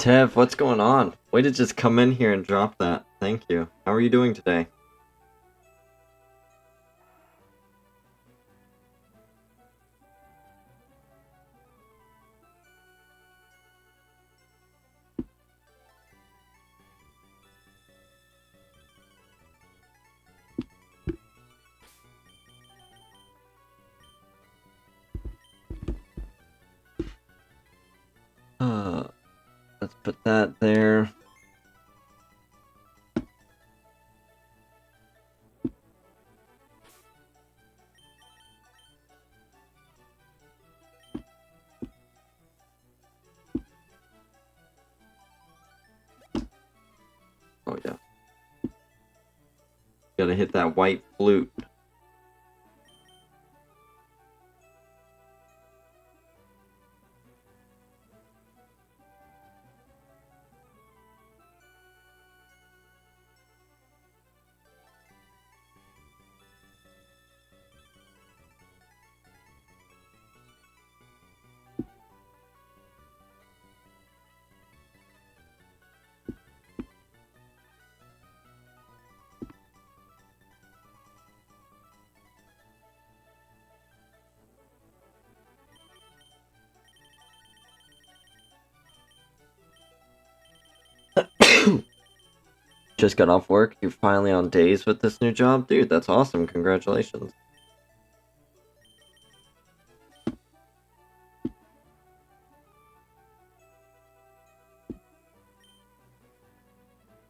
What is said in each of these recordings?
Tev, what's going on? Way to just come in here and drop that. Thank you. How are you doing today? Let's put that there. Oh yeah. Gotta hit that white flute. Just got off work. You're finally on days with this new job? Dude, that's awesome. Congratulations.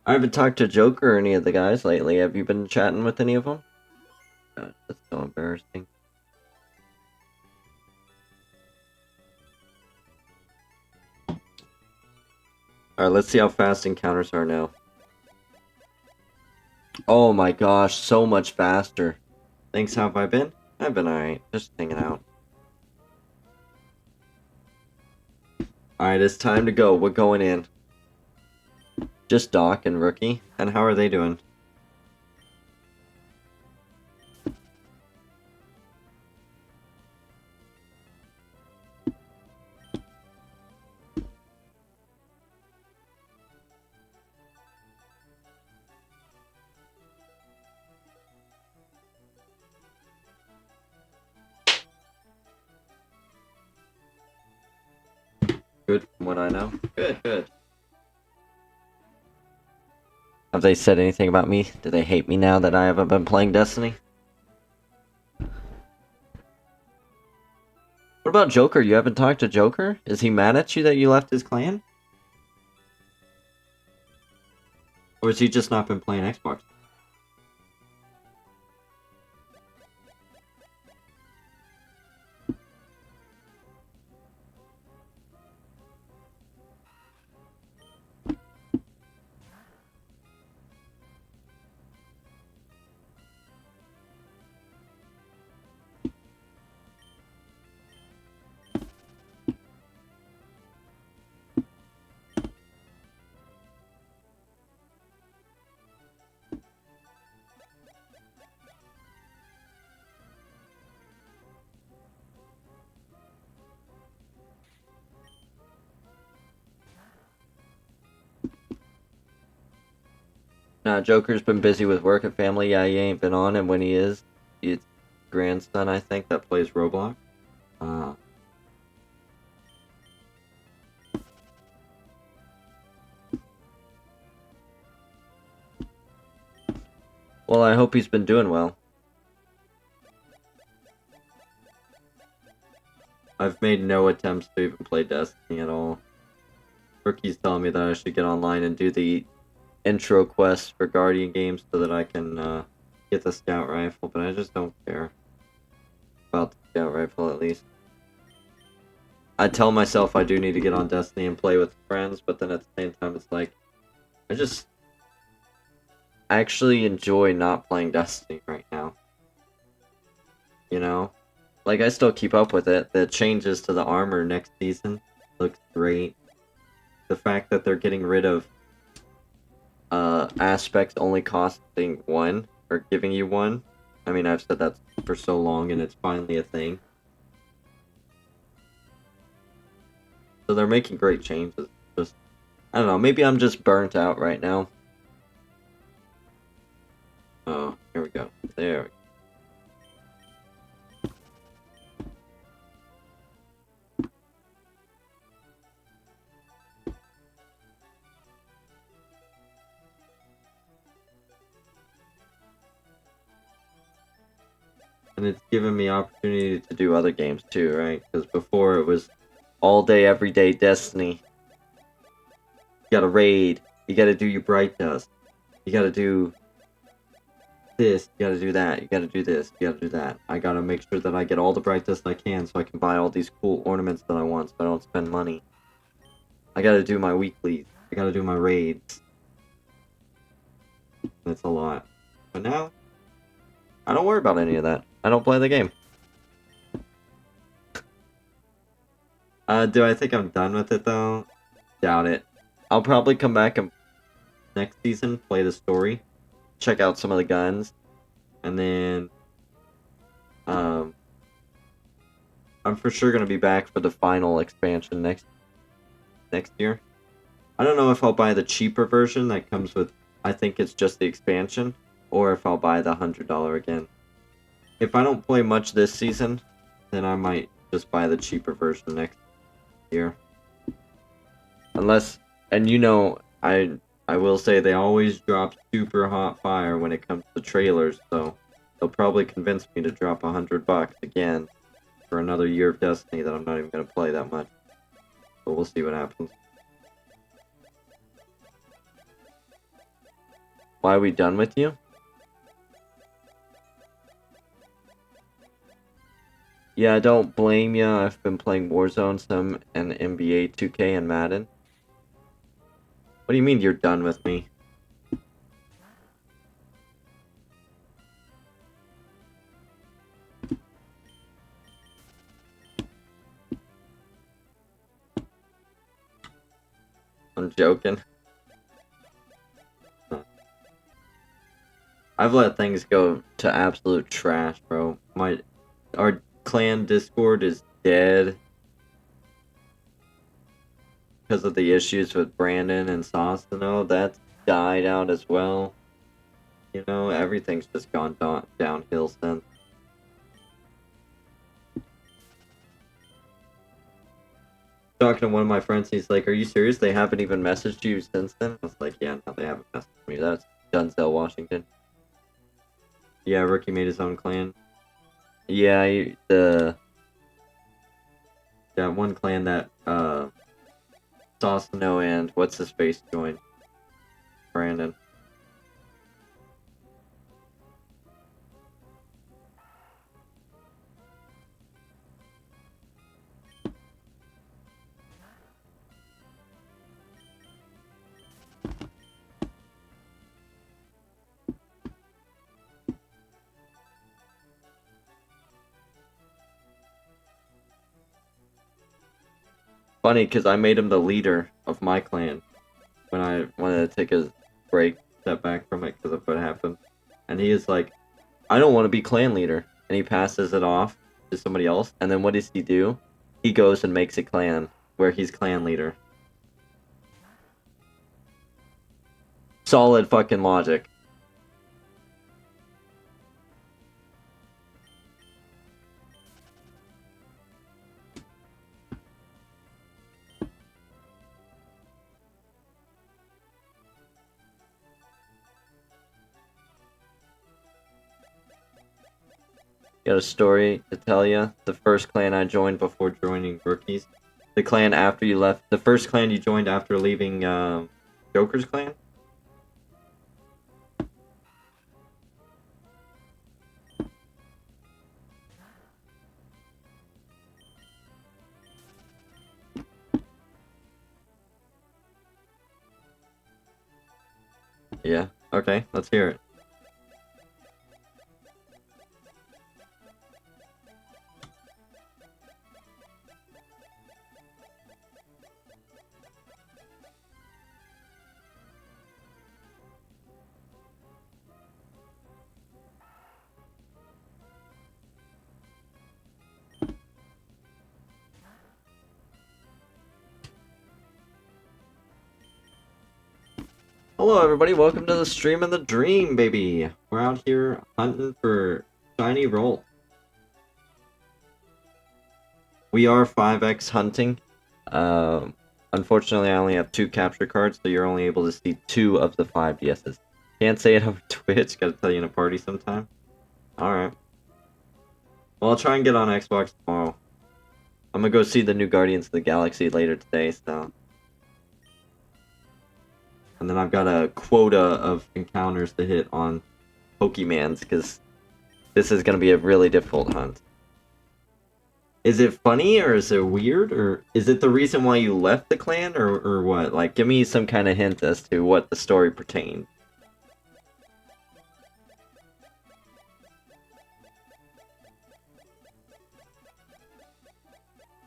I haven't talked to Joker or any of the guys lately. Have you been chatting with any of them? God, that's so embarrassing. Alright, let's see how fast encounters are now. Oh my gosh, so much faster. Thanks, how have I been? I've been alright, just hanging out. Alright, it's time to go. We're going in. Just Doc and Rookie. And how are they doing? Good from what I know. Good, good. Have they said anything about me? Do they hate me now that I haven't been playing Destiny? What about Joker? You haven't talked to Joker? Is he mad at you that you left his clan? Or has he just not been playing Xbox? Nah, Joker's been busy with work and family. Yeah, he ain't been on, and when he is, it's grandson, I think, that plays Roblox. Well, I hope he's been doing well. I've made no attempts to even play Destiny at all. Rookie's telling me that I should get online and do the intro quests for Guardian games so that I can get the scout rifle, but I just don't care about the scout rifle, at least. I tell myself I do need to get on Destiny and play with friends, but then at the same time it's like, I actually enjoy not playing Destiny right now. You know? Like, I still keep up with it. The changes to the armor next season looks great. The fact that they're getting rid of aspects only costing one, or giving you one. I mean, I've said that for so long, and it's finally a thing. So they're making great changes. Just I don't know, maybe I'm just burnt out right now. Oh, here we go. There we go. And it's given me opportunity to do other games too, right? Because before it was all day, every day Destiny. You gotta raid. You gotta do your bright dust. You gotta do this. You gotta do that. You gotta do this. You gotta do that. I gotta make sure that I get all the bright dust I can so I can buy all these cool ornaments that I want so I don't spend money. I gotta do my weeklies. I gotta do my raids. That's a lot. But now, I don't worry about any of that. I don't play the game. Do I think I'm done with it though? Doubt it. I'll probably come back and next season, play the story, check out some of the guns, and then I'm for sure gonna be back for the final expansion next year. I don't know if I'll buy the cheaper version that comes with, I think it's just the expansion, or if I'll buy the $100 again. If I don't play much this season, then I might just buy the cheaper version next year. Unless, and you know, I will say they always drop super hot fire when it comes to trailers, so they'll probably convince me to drop $100 again for another year of Destiny that I'm not even gonna play that much. But we'll see what happens. Why are we done with you? Yeah, I don't blame you. I've been playing Warzone some and NBA 2K and Madden. What do you mean you're done with me? I'm joking. I've let things go to absolute trash, bro. Our clan Discord is dead because of the issues with Brandon and Sosano. That's died out as well. You know, everything's just gone downhill since. Talking to one of my friends, he's like, "Are you serious? They haven't even messaged you since then?" I was like, "Yeah, no, they haven't messaged me. That's Denzel Washington." Yeah, Ricky made his own clan. Yeah, that one clan that Sosano and what's his face joined, Brandon. Funny, because I made him the leader of my clan when I wanted to take a break, step back from it because of what happened. And he is like, I don't want to be clan leader. And he passes it off to somebody else. And then what does he do? He goes and makes a clan where he's clan leader. Solid fucking logic. Got a story to tell you. The first clan I joined before joining Rookies. The clan after you left. The first clan you joined after leaving Joker's clan? Yeah. Okay, let's hear it. Hello everybody, welcome to the stream and the dream, baby! We're out here hunting for shiny Ralts. We are 5x hunting. Unfortunately I only have 2 capture cards, so you're only able to see 2 of the 5 DSs. Can't say it over Twitch, gotta tell you in a party sometime. Alright. Well, I'll try and get on Xbox tomorrow. I'm gonna go see the new Guardians of the Galaxy later today, so... And then I've got a quota of encounters to hit on Pokemans, because this is going to be a really difficult hunt. Is it funny, or is it weird, or is it the reason why you left the clan, or what? Like, give me some kind of hint as to what the story pertained.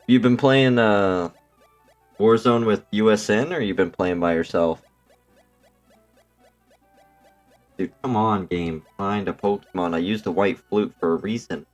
You've been playing, Warzone with USN, or you've been playing by yourself? Dude, come on, game. Find a Pokemon. I used the white flute for a reason.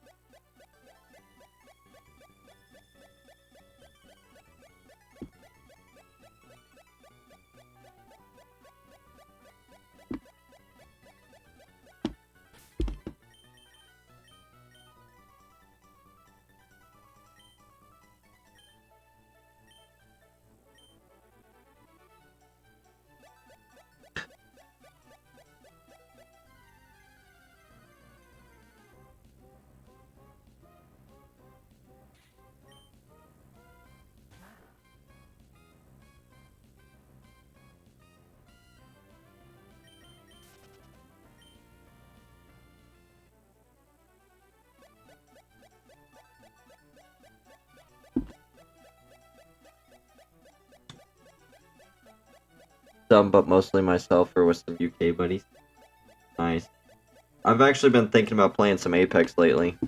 Some, but mostly myself or with some UK buddies. Nice. I've actually been thinking about playing some Apex lately.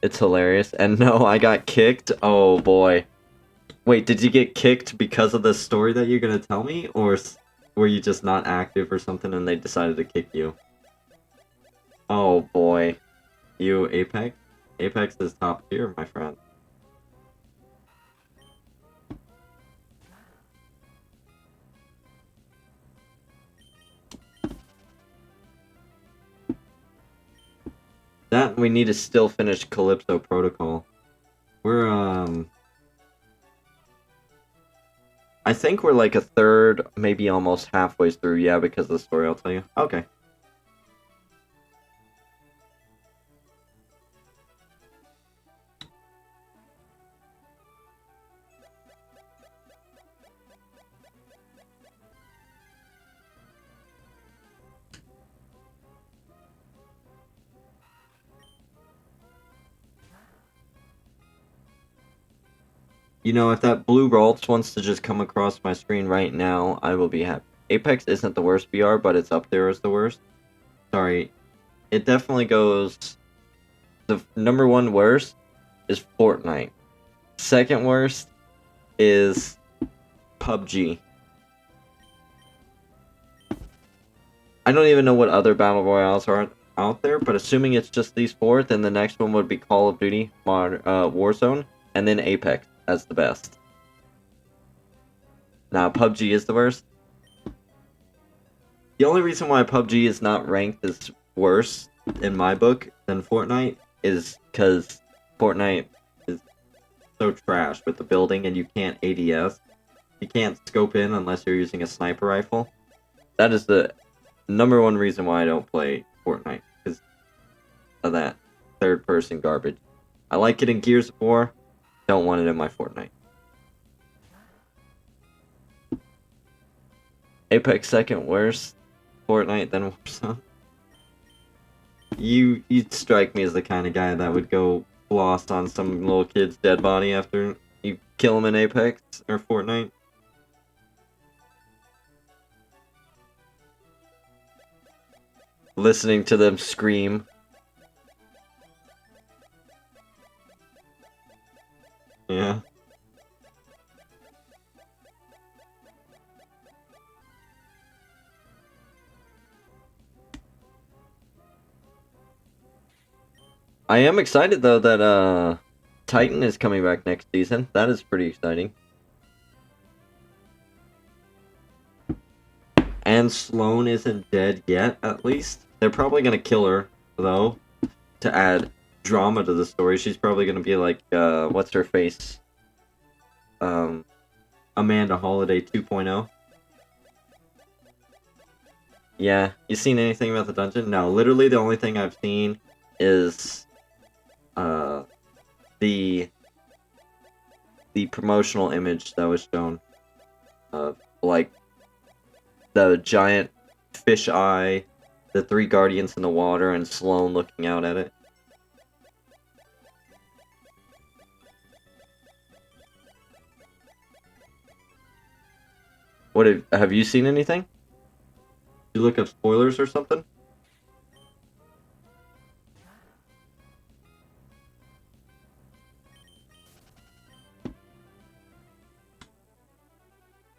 It's hilarious. And no, I got kicked. Oh boy. Wait, did you get kicked because of the story that you're gonna tell me? Or were you just not active or something and they decided to kick you? Oh boy. You Apex? Apex is top tier, my friend. That we need to still finish Calypso Protocol. We're I think we're like a third, maybe almost halfway through, yeah, because of the story, I'll tell you. Okay. You know, if that blue Ralts wants to just come across my screen right now, I will be happy. Apex isn't the worst VR, but it's up there as the worst. Sorry. It definitely goes... The number 1 worst is Fortnite. Second worst is PUBG. I don't even know what other Battle Royales are out there, but assuming it's just these 4, then the next one would be Call of Duty, Warzone, and then Apex as the best. Now, PUBG is the worst. The only reason why PUBG is not ranked as worse in my book than Fortnite is because Fortnite is so trash with the building and you can't ADS. You can't scope in unless you're using a sniper rifle. That is the number 1 reason why I don't play Fortnite, because of that third-person garbage. I like it in Gears of War, don't want it in my Fortnite. Apex second worst, Fortnite then Warzone. You'd strike me as the kind of guy that would go lost on some little kid's dead body after you kill him in Apex or Fortnite. Listening to them scream. Yeah. I am excited though that Titan is coming back next season. That is pretty exciting. And Sloane isn't dead yet, at least. They're probably gonna kill her, though, to add drama to the story. She's probably gonna be like, what's her face? Amanda Holiday 2.0. Yeah, you seen anything about the dungeon? No, literally the only thing I've seen is the promotional image that was shown of like the giant fish eye, the three guardians in the water, and Sloane looking out at it. What have you seen anything? Did you look up spoilers or something?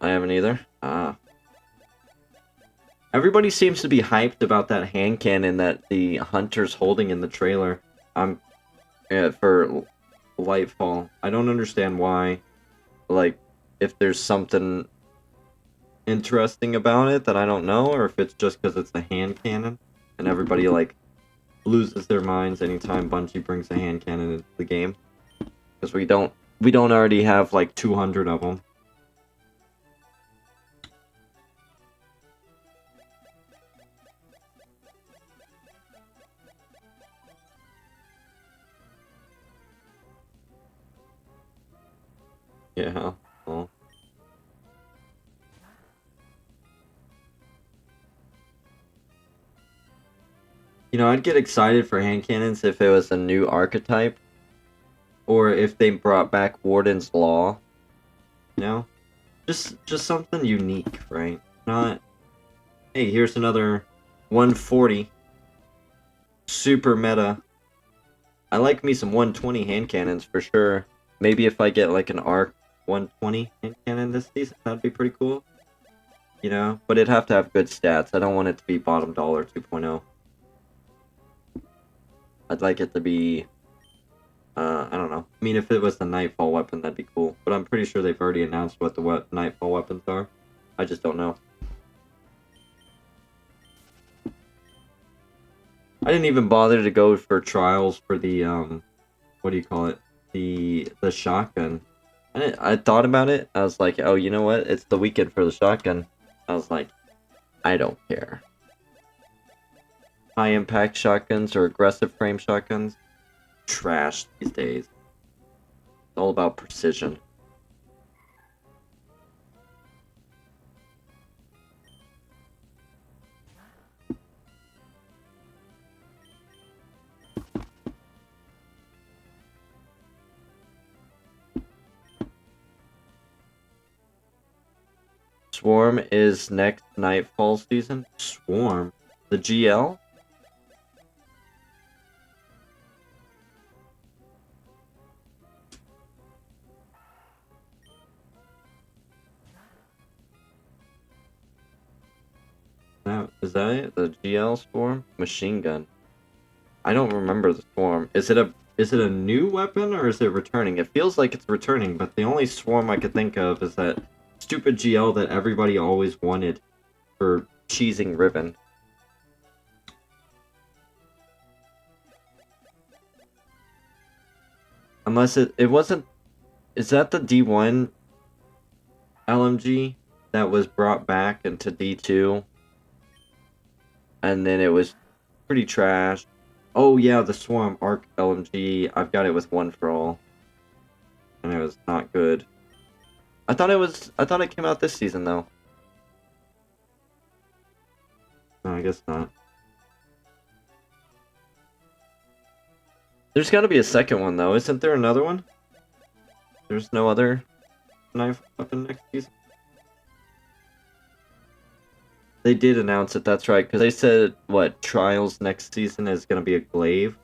I haven't either. Ah. Everybody seems to be hyped about that hand cannon that the hunter's holding in the trailer. For Lightfall. I don't understand why. Like, if there's something interesting about it that I don't know, or if it's just because it's a hand cannon and everybody like loses their minds anytime Bungie brings a hand cannon into the game, because we don't already have like 200 of them. Yeah. Well. You know, I'd get excited for hand cannons if it was a new archetype, or if they brought back Warden's Law. You know, just something unique, right? Not, hey, here's another 140 super meta. I like me some 120 hand cannons for sure. Maybe if I get like an arc 120 hand cannon this season, that'd be pretty cool. You know, but it'd have to have good stats. I don't want it to be bottom dollar 2.0. I'd like it to be, I don't know. I mean, if it was the Nightfall weapon, that'd be cool. But I'm pretty sure they've already announced what the Nightfall weapons are. I just don't know. I didn't even bother to go for trials for the, what do you call it? The shotgun. I thought about it. I was like, oh, you know what? It's the weekend for the shotgun. I was like, I don't care. High impact shotguns or aggressive frame shotguns, trash these days. It's all about precision. Swarm is next Nightfall season. Swarm? The GL? Is that it? The GL Swarm? Machine gun. I don't remember the Swarm. Is it a new weapon or is it returning? It feels like it's returning, but the only Swarm I could think of is that stupid GL that everybody always wanted for cheesing Ribbon. Unless it wasn't... Is that the D1 LMG that was brought back into D2? And then it was pretty trash. Oh yeah, the Swarm Arc LMG. I've got it with One for All. And it was not good. I thought it came out this season though. No, I guess not. There's got to be a second one though. Isn't there another one? There's no other knife weapon next season. They did announce it, that's right, because they said, what, Trials next season is going to be a glaive?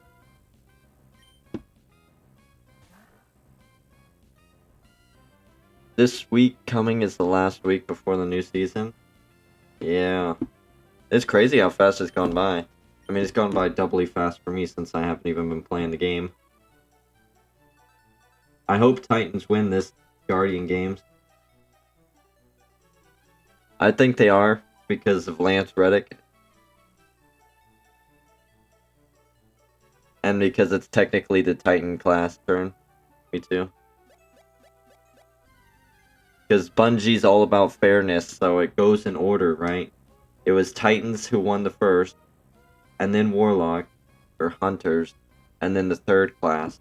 This week coming is the last week before the new season? Yeah. It's crazy how fast it's gone by. I mean, it's gone by doubly fast for me since I haven't even been playing the game. I hope Titans win this Guardian Games. I think they are because of Lance Reddick. And because it's technically the Titan class turn. Me too. Because Bungie's all about fairness, so it goes in order, right? It was Titans who won the first, and then Warlock, or Hunters, and then the third class.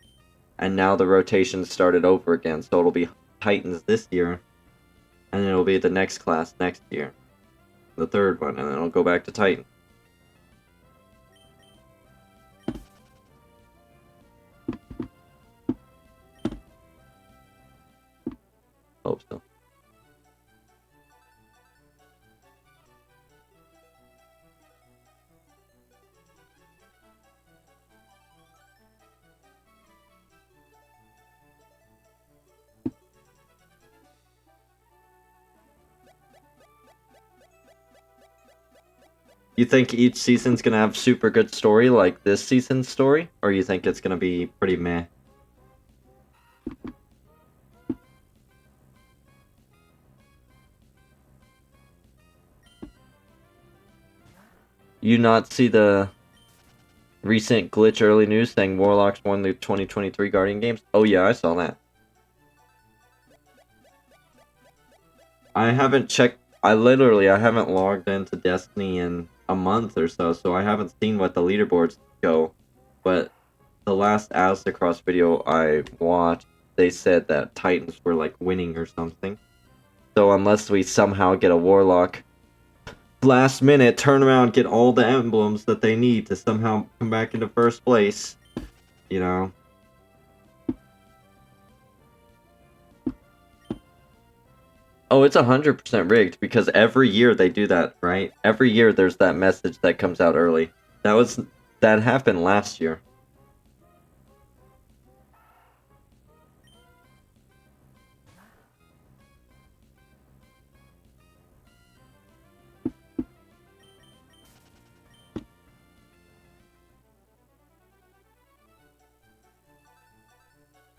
And now the rotation started over again, so it'll be Titans this year, and then it'll be the next class next year. The third one, and then it'll go back to Titan. Hope so. You think each season's gonna have super good story like this season's story? Or you think it's gonna be pretty meh? You not see the recent glitch early news saying Warlocks won the 2023 Guardian Games? Oh yeah, I saw that. I haven't checked. I haven't logged into Destiny in a month or so, so I haven't seen what the leaderboards go. But the last Aztecross video I watched, they said that Titans were like winning or something. So unless we somehow get a Warlock last minute turn around, get all the emblems that they need to somehow come back into first place, you know. Oh, it's 100% rigged because every year they do that, right? Every year there's that message that comes out early. That happened last year.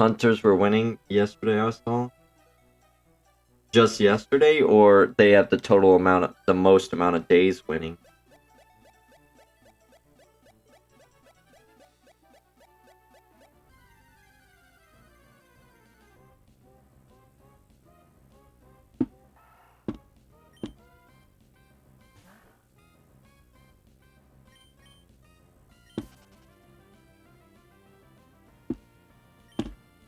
Hunters were winning yesterday, I saw. Just yesterday, or they had the most amount of days winning?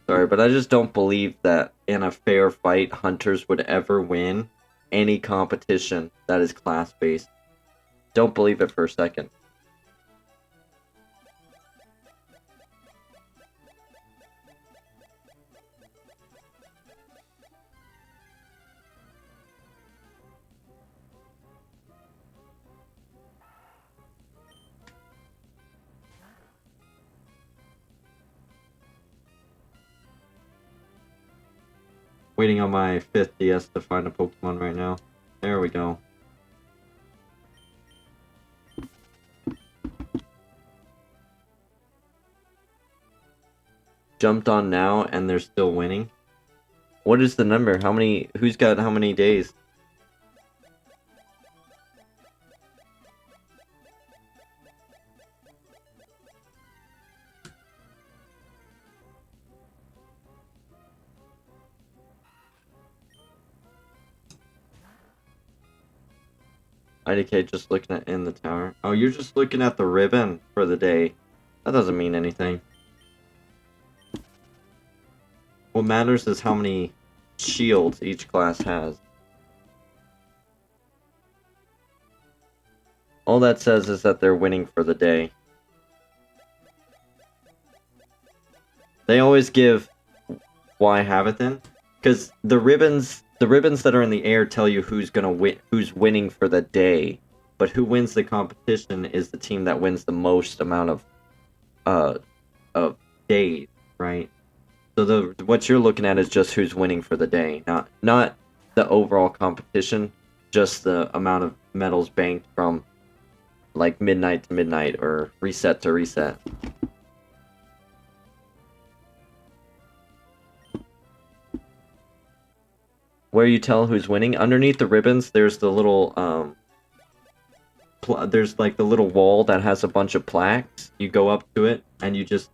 Sorry, but I just don't believe that in a fair fight, Hunters would ever win any competition that is class-based. Don't believe it for a second. Waiting on my 5th DS to find a Pokemon right now. There we go. Jumped on now and they're still winning. What is the number? Who's got how many days? IDK just looking at in the tower. Oh, you're just looking at the ribbon for the day. That doesn't mean anything. What matters is how many shields each class has. All that says is that they're winning for the day. They always give why have it then? Because the ribbons that are in the air tell you who's gonna win, who's winning for the day. But who wins the competition is the team that wins the most amount of days, right? So what you're looking at is just who's winning for the day, not the overall competition, just the amount of medals banked from like midnight to midnight or reset to reset. Where you tell who's winning, underneath the ribbons, there's the little there's like the little wall that has a bunch of plaques. You go up to it and you just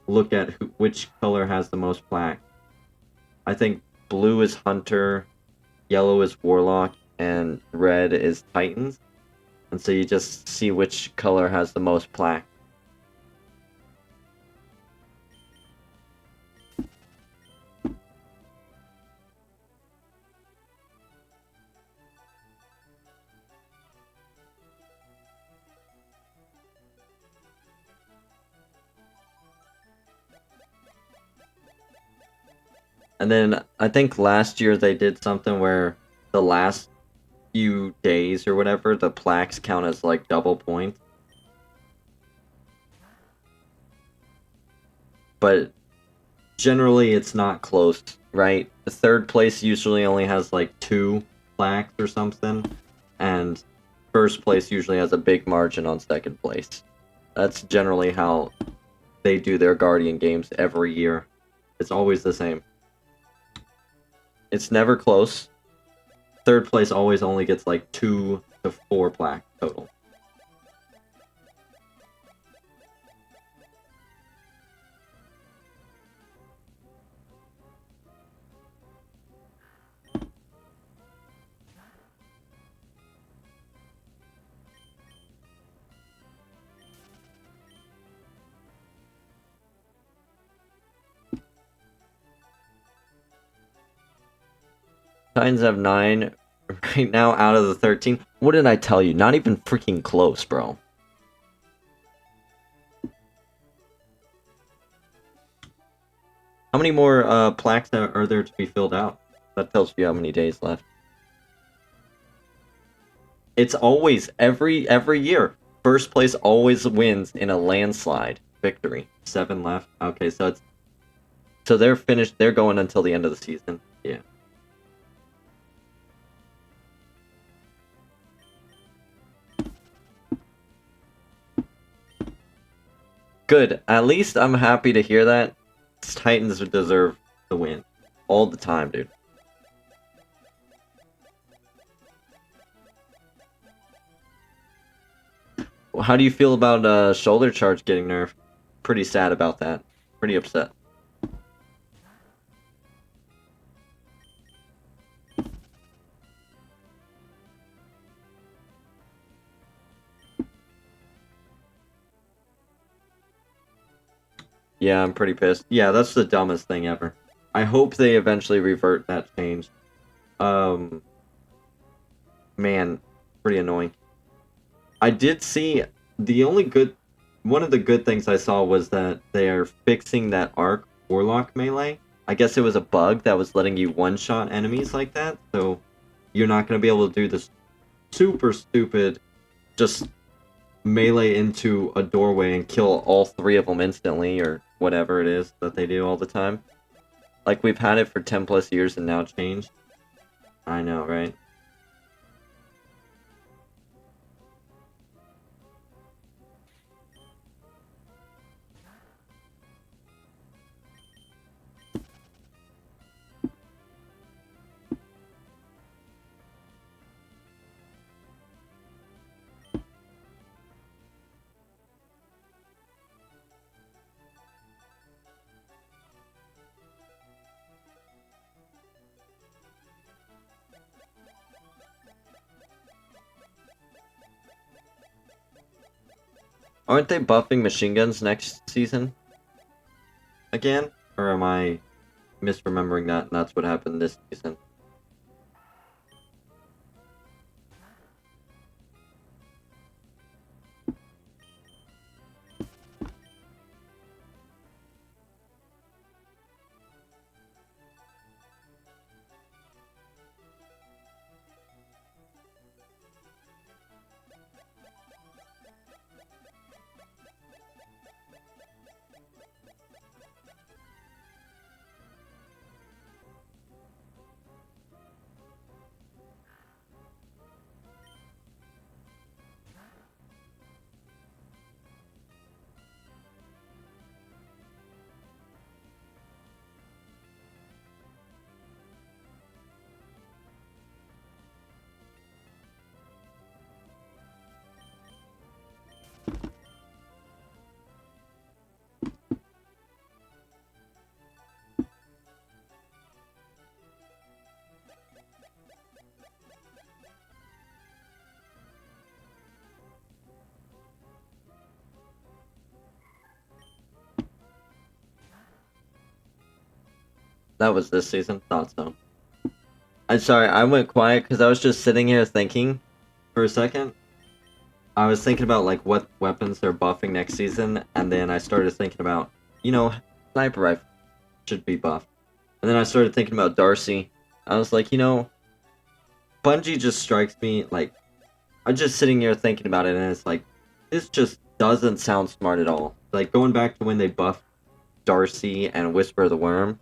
look at which color has the most plaques. I think blue is Hunter, yellow is Warlock, and red is Titans. And so you just see which color has the most plaque. And then I think last year they did something where the last few days or whatever, the plaques count as like double points. But generally it's not close, right? The third place usually only has like 2 plaques or something, and first place usually has a big margin on second place. That's generally how they do their Guardian games every year. It's always the same. It's never close. Third place always only gets like 2 to 4 plaques total. Titans have 9 right now out of the 13. What did I tell you? Not even freaking close, bro. How many more plaques are there to be filled out? That tells you how many days left. It's always every year. First place always wins in a landslide victory. 7 left. Okay, so they're finished. They're going until the end of the season. Yeah. Good. At least I'm happy to hear that. Titans deserve the win all the time, dude. How do you feel about shoulder charge getting nerfed? Pretty sad about that. Pretty upset. Yeah, I'm pretty pissed. Yeah, that's the dumbest thing ever. I hope they eventually revert that change. Man, pretty annoying. I did see one of the good things I saw was that they are fixing that arc Warlock melee. I guess it was a bug that was letting you one-shot enemies like that, so you're not going to be able to do this super stupid just melee into a doorway and kill all 3 of them instantly, or whatever it is that they do all the time. Like, we've had it for 10 plus years and now changed. I know, right? Aren't they buffing machine guns next season? Again? Or am I misremembering that and that's what happened this season? That was this season? Thought so. I'm sorry, I went quiet because I was just sitting here thinking for a second. I was thinking about, like, what weapons they're buffing next season, and then I started thinking about, you know, sniper rifle should be buffed. And then I started thinking about Darcy. I was like, you know, Bungie just strikes me, like, I'm just sitting here thinking about it, and it's like, this just doesn't sound smart at all. Like, going back to when they buffed Darcy and Whisper the Worm,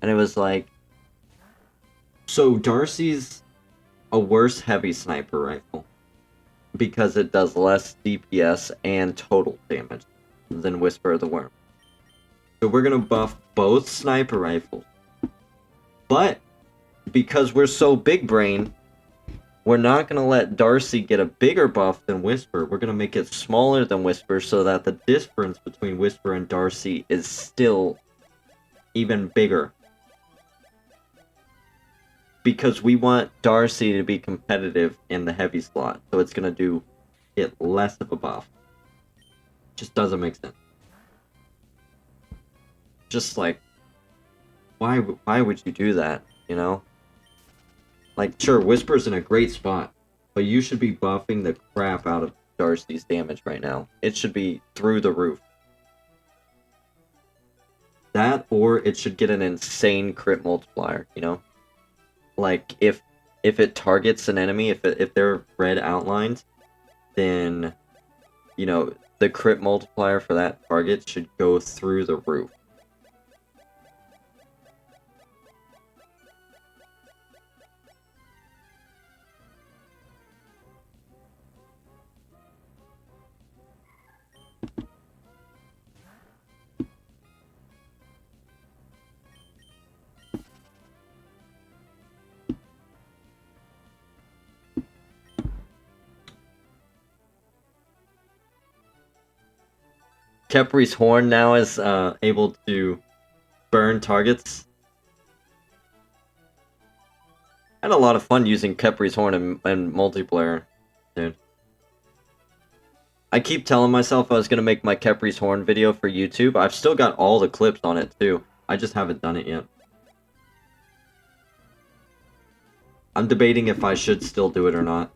and it was like, so Darcy's a worse heavy sniper rifle because it does less DPS and total damage than Whisper the Worm. So we're gonna buff both sniper rifles. But because we're so big brain, we're not gonna let Darcy get a bigger buff than Whisper. We're gonna make it smaller than Whisper so that the difference between Whisper and Darcy is still even bigger. Because we want Darcy to be competitive in the heavy slot, so it's gonna do it less of a buff. Just doesn't make sense. Just like, why would you do that, you know? Like, sure, Whisper's in a great spot, but you should be buffing the crap out of Darcy's damage right now. It should be through the roof. That, or it should get an insane crit multiplier, you know? Like, if it targets an enemy, if they're red outlined, then, you know, the crit multiplier for that target should go through the roof. Kepri's horn now is able to burn targets. I had a lot of fun using Kepri's horn in multiplayer, dude. I keep telling myself I was gonna make my Kepri's horn video for YouTube. I've still got all the clips on it too. I just haven't done it yet. I'm debating if I should still do it or not.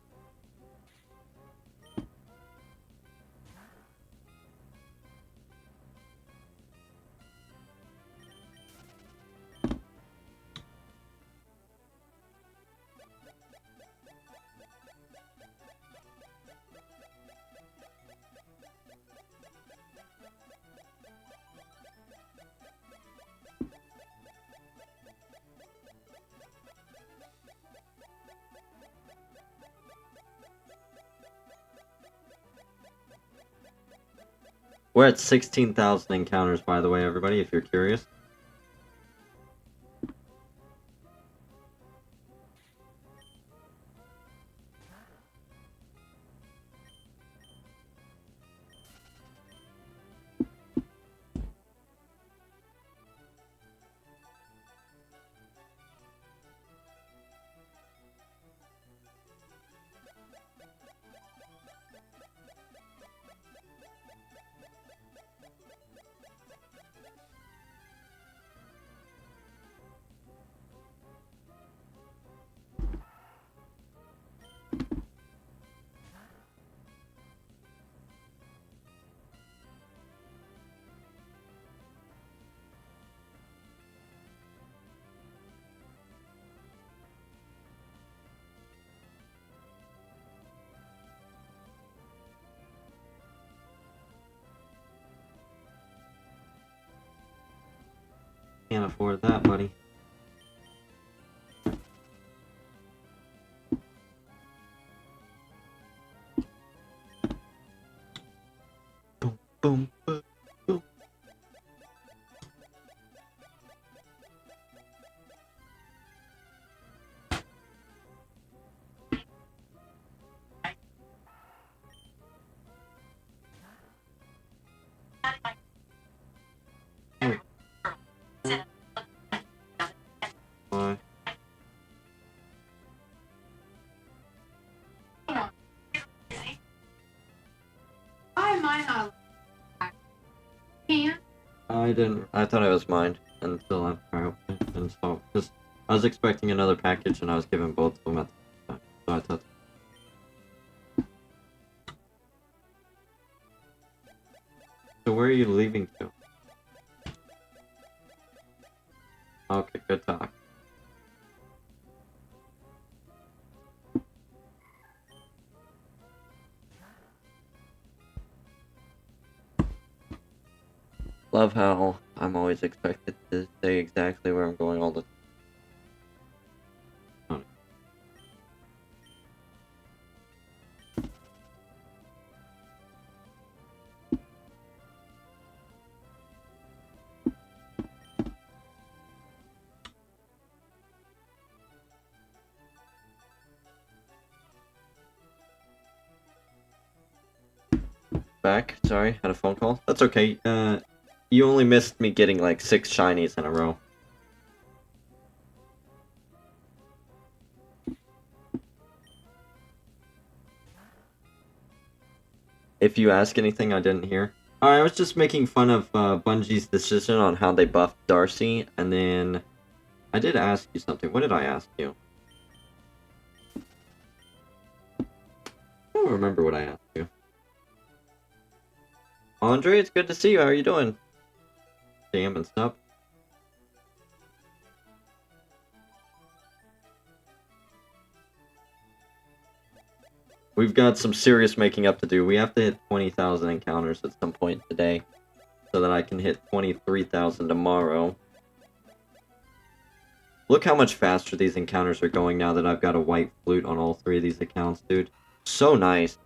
We're at 16,000 encounters, by the way, everybody, if you're curious. Can't afford that, buddy. Boom, boom, boom, boom. Why? Why am I not? Can? I didn't. I thought it was mine until after I opened it. so because I was expecting another package and I was given both of them at the time, so I thought. So where are you leaving to? Okay, good talk. Love how I'm always expected to say exactly where I'm going all the time. Back, sorry, had a phone call. That's okay. You only missed me getting like 6 shinies in a row. If you ask anything I didn't hear. I was just making fun of Bungie's decision on how they buffed Darcy, and then I did ask you something. What did I ask you? I don't remember what I asked you. Andre, it's good to see you. How are you doing? Damn and stuff. We've got some serious making up to do. We have to hit 20,000 encounters at some point today, so that I can hit 23,000 tomorrow. Look how much faster these encounters are going now that I've got a white flute on all 3 of these accounts, dude. So nice.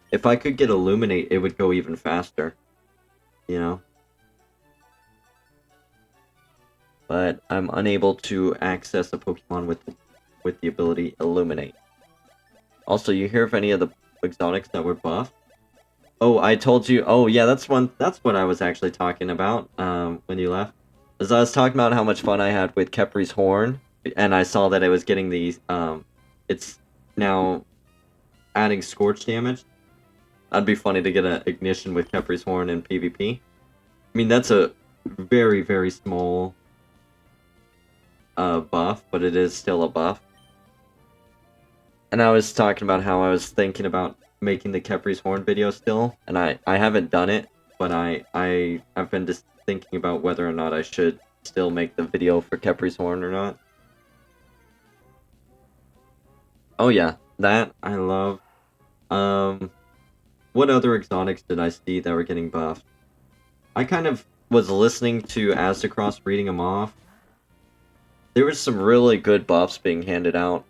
If I could get Illuminate, it would go even faster. You know? But I'm unable to access a Pokemon with the ability Illuminate. Also, you hear of any of the exotics that were buffed? Oh, I told you. Oh, yeah, that's what I was actually talking about when you left. As I was talking about how much fun I had with Kepri's Horn, and I saw that it was getting these it's now adding Scorch damage. That'd be funny to get an Ignition with Kepri's Horn in PvP. I mean, that's a very, very small buff, but it is still a buff. And I was talking about how I was thinking about making the Kepri's Horn video still, and I haven't done it, but I've been just thinking about whether or not I should still make the video for Kepri's Horn or not. Oh yeah, that I love. What other exotics did I see that were getting buffed? I kind of was listening to Aztecross reading them off. There was some really good buffs being handed out.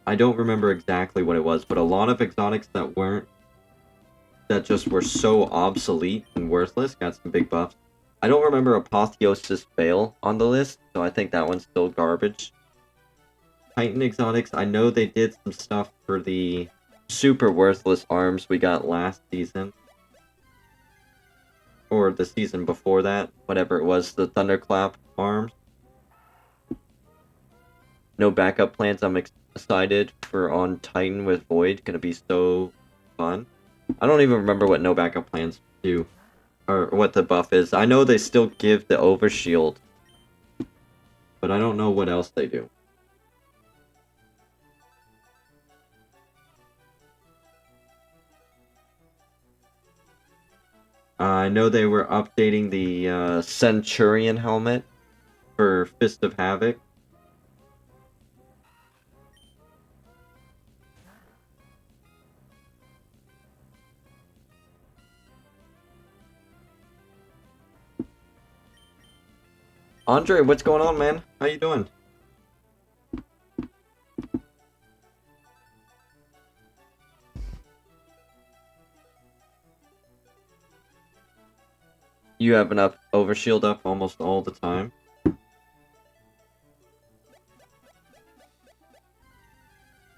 I don't remember exactly what it was, but a lot of exotics that just were so obsolete and worthless got some big buffs. I don't remember Apotheosis Veil on the list, so I think that one's still garbage. Titan exotics, I know they did some stuff for the super worthless arms we got last season. Or the season before that, whatever it was, the Thunderclap arms. No backup plans. I'm excited for on Titan with Void. Gonna be so fun. I don't even remember what no backup plans do, or what the buff is. I know they still give the overshield, but I don't know what else they do. I know they were updating the Centurion helmet for Fist of Havoc. Andre, what's going on, man? How you doing? You have an overshield up almost all the time.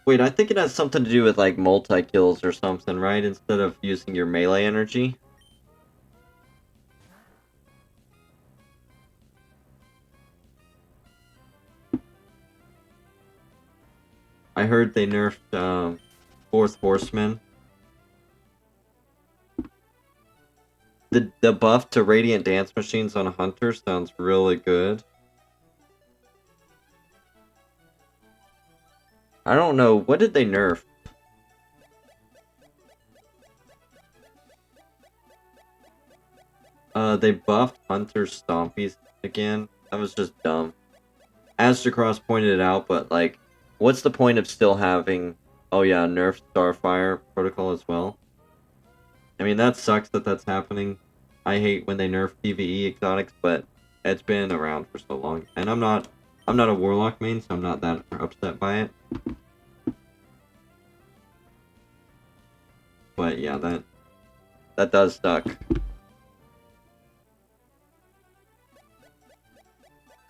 Wait, I think it has something to do with like multi-kills or something, right? Instead of using your melee energy. I heard they nerfed Fourth Horseman The buff to Radiant Dance Machines on Hunter sounds really good. I don't know, what did they nerf? They buffed Hunter's Stompies again. That was just dumb. Astrocross pointed it out, but like, what's the point of still having, oh yeah, nerf Starfire protocol as well? I mean, that sucks that that's happening. I hate when they nerf PvE exotics, but it's been around for so long, and I'm not a Warlock main, so I'm not that upset by it. But yeah, that does suck.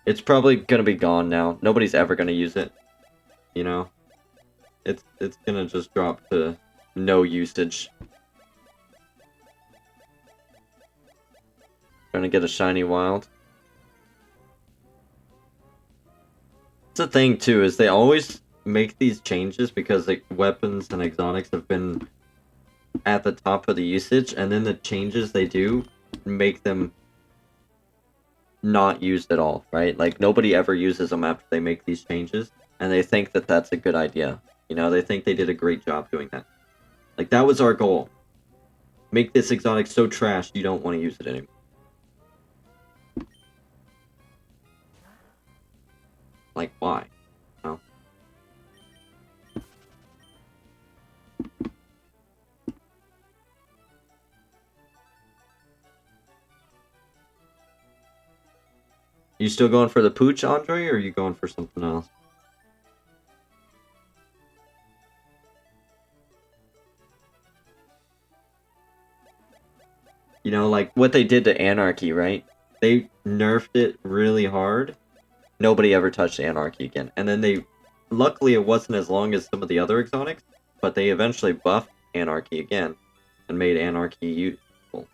It's probably gonna be gone now. Nobody's ever gonna use it. You know? It's gonna just drop to no usage. Trying to get a shiny wild. It's the thing too, is they always make these changes because like weapons and exotics have been at the top of the usage, and then the changes they do make them not used at all, right? Like nobody ever uses them after they make these changes, and they think that that's a good idea. You know, they think they did a great job doing that. Like that was our goal. Make this exotic so trash you don't want to use it anymore. Like why? No. You still going for the pooch, Andre, or are you going for something else? You know, like what they did to Anarchy, right? They nerfed it really hard. Nobody ever touched Anarchy again. And then they, luckily it wasn't as long as some of the other exotics, but they eventually buffed Anarchy again and made Anarchy useful.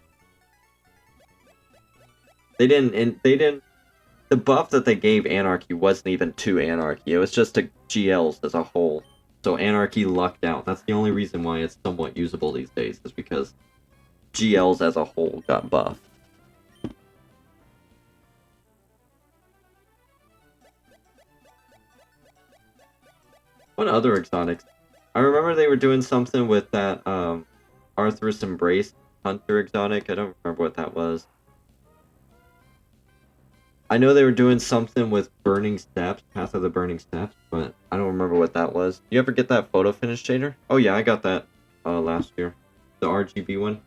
The buff that they gave Anarchy wasn't even to Anarchy. It was just to GLs as a whole. So Anarchy lucked out. That's the only reason why it's somewhat usable these days, is because GLs as a whole got buffed. What other exotics? I remember they were doing something with that Arthur's Embrace Hunter exotic. I don't remember what that was. I know they were doing something with Burning Steps, Path of the Burning Steps, but I don't remember what that was. You ever get that photo finish shader? Oh yeah, I got that last year. The RGB one.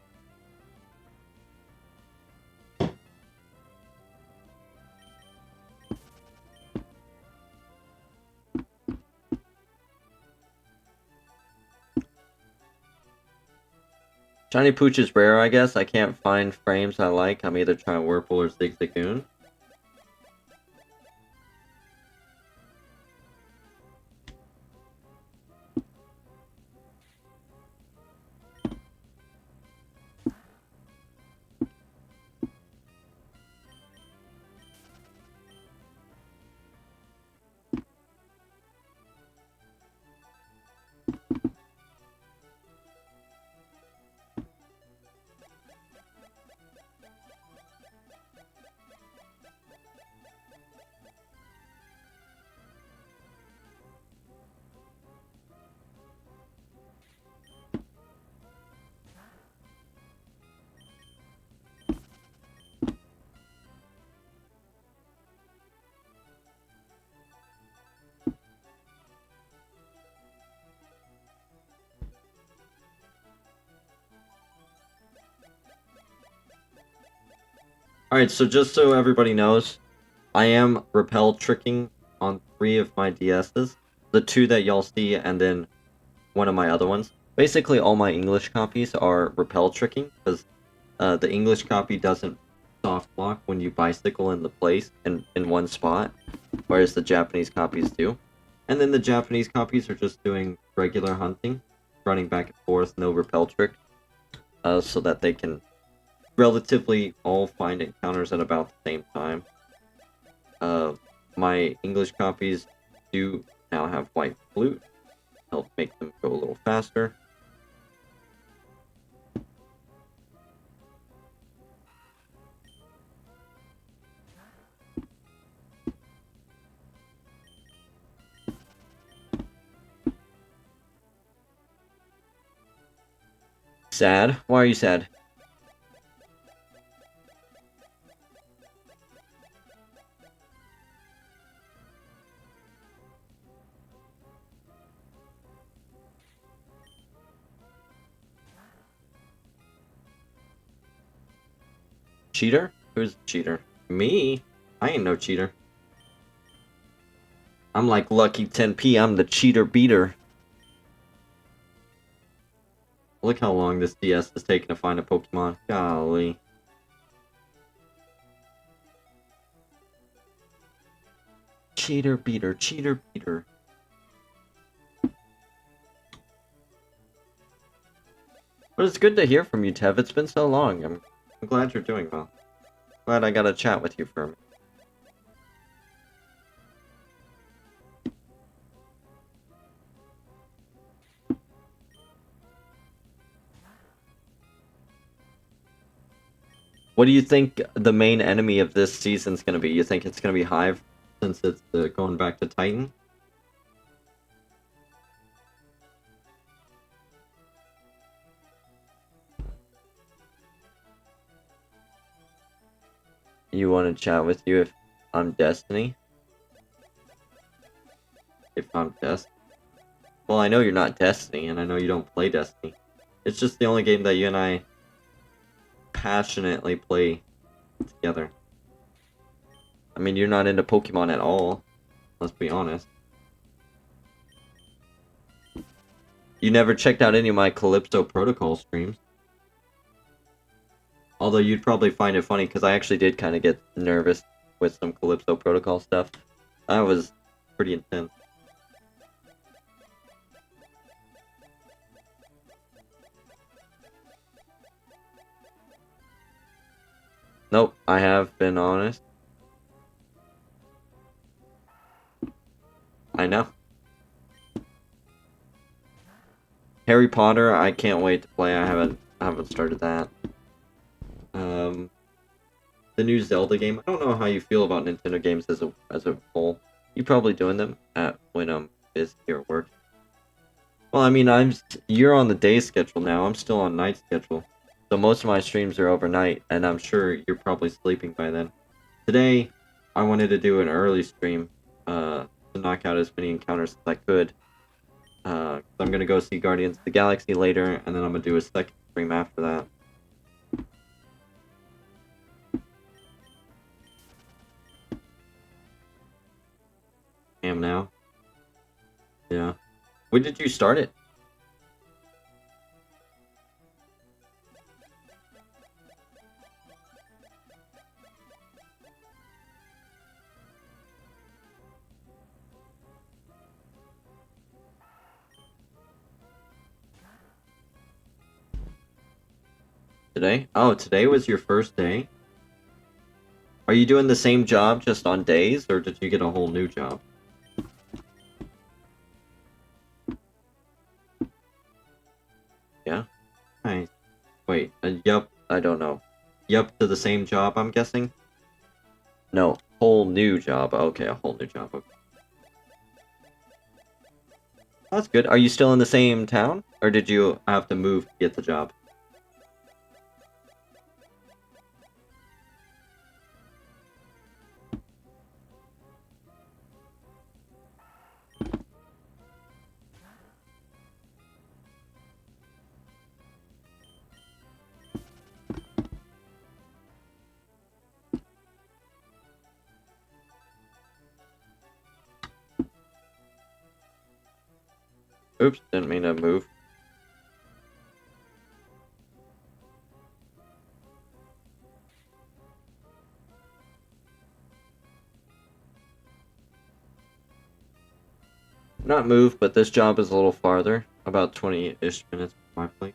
Shiny Pooch is rare, I guess. I can't find frames I like. I'm either trying Whirlpool or Zigzagoon. Alright, so just so everybody knows, I am repel tricking on 3 of my DSs. The 2 that y'all see, and then one of my other ones. Basically, all my English copies are repel tricking, because the English copy doesn't soft block when you bicycle in the place in one spot, whereas the Japanese copies do. And then the Japanese copies are just doing regular hunting, running back and forth, no repel trick, so that they can relatively all find encounters at about the same time. My English copies do now have white flute, help make them go a little faster. Sad? Why are you sad? Cheater? Who's the cheater? Me? I ain't no cheater. I'm like Lucky 10p, I'm the cheater beater. Look how long this DS is taking to find a Pokemon. Golly. Cheater beater, cheater beater. But it's good to hear from you, Tev. It's been so long. I'm glad you're doing well. Glad I got to chat with you for a minute. What do you think the main enemy of this season's going to be? You think it's going to be Hive, since it's going back to Titan? You want to chat with you if I'm Destiny? If I'm Destiny? Well, I know you're not Destiny, and I know you don't play Destiny. It's just the only game that you and I passionately play together. I mean, you're not into Pokemon at all. Let's be honest. You never checked out any of my Calypso Protocol streams. Although you'd probably find it funny, because I actually did kind of get nervous with some Calypso Protocol stuff. That was pretty intense. Nope, I have been honest. I know. Harry Potter, I can't wait to play. I haven't started that. The new Zelda game. I don't know how you feel about Nintendo games as a whole. You probably doing them when I'm busy or work. Well, I mean, you're on the day schedule now. I'm still on night schedule. So most of my streams are overnight, and I'm sure you're probably sleeping by then. Today, I wanted to do an early stream to knock out as many encounters as I could. I'm going to go see Guardians of the Galaxy later, and then I'm going to do a second stream after that. Am now. Yeah. When did you start it? Today? Oh, today was your first day? Are you doing the same job just on days, or did you get a whole new job? Yeah? Nice. Wait, yup, I don't know. Yup to the same job, I'm guessing? No, whole new job. Okay, a whole new job. Okay. That's good. Are you still in the same town? Or did you have to move to get the job? Oops, didn't mean to move. Not move, but this job is a little farther. About 20-ish minutes from my place.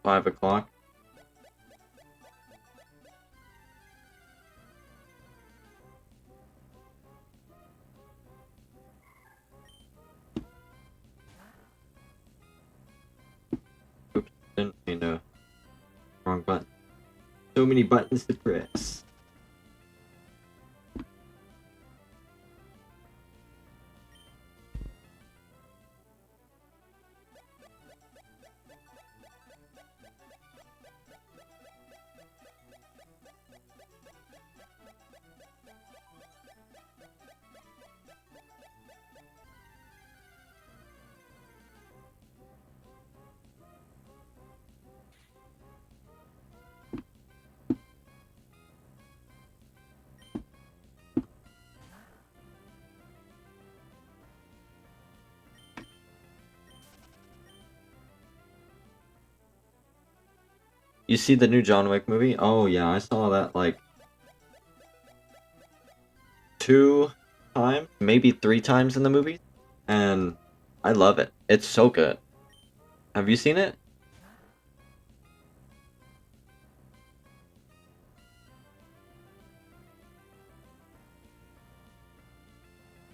5 o'clock. Oops, didn't mean to. Wrong button. So many buttons to press. You see the new John Wick movie? Oh yeah, I saw that like 2 times, maybe 3 times in the movie, and I love it. It's so good. Have you seen it?